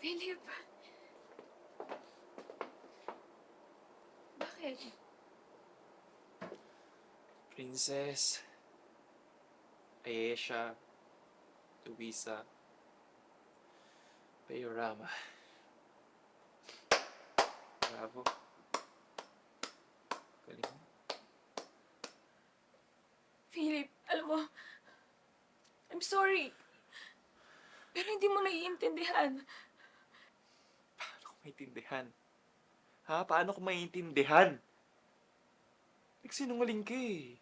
Philip. Bakit? Princess, Aesha, Luisa, Payorama. Bravo. Galing mo. Philip, alam mo, I'm sorry. Pero hindi mo naiintindihan. Paano ko maintindihan? Ha? Paano ko maintindihan? Nagsinungaling ka eh.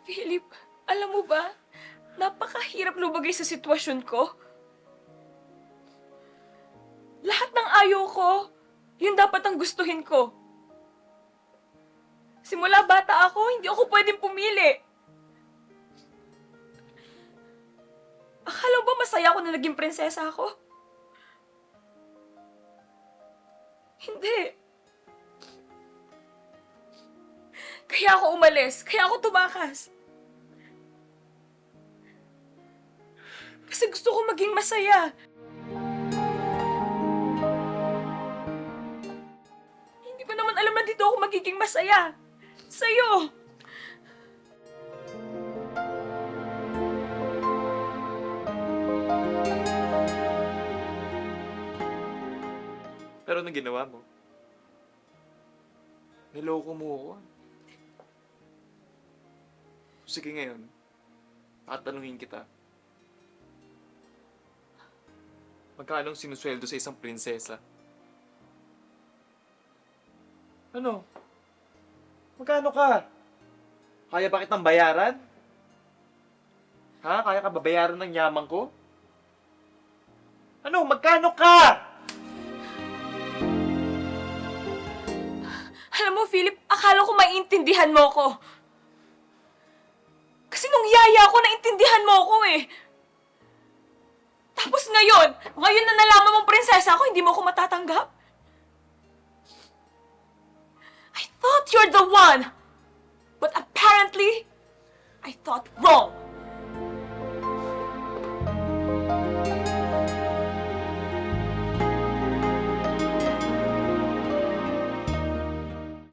Philip, alam mo ba, napakahirap lumagay sa sitwasyon ko. Lahat ng ayaw ko, yun dapat ang gustuhin ko. Simula bata ako, hindi ako pwedeng pumili. Akala mo ba masaya ako na naging prinsesa ako? Hindi. Kaya ako umalis, kaya ako tumakas. Kasi gusto ko maging masaya. Hindi ko naman alam na dito ako magiging masaya. Sa'yo. Pero anong ginawa mo? Niloko mo ako. Sige ngayon, tatanungin kita. Magkano ang sinusweldo sa isang prinsesa? Ano? Magkano ka? Kaya ba kitang bayaran? Ha? Kaya ka babayaran ng yaman ko? Ano? Magkano ka? Alam mo, Philip, akala ko maiintindihan mo ko. Kasi nung yaya ako, naintindihan mo ko eh. Tapos ngayon na nalaman mong prinsesa ako, hindi mo ako matatanggap? I thought you're the one. But apparently,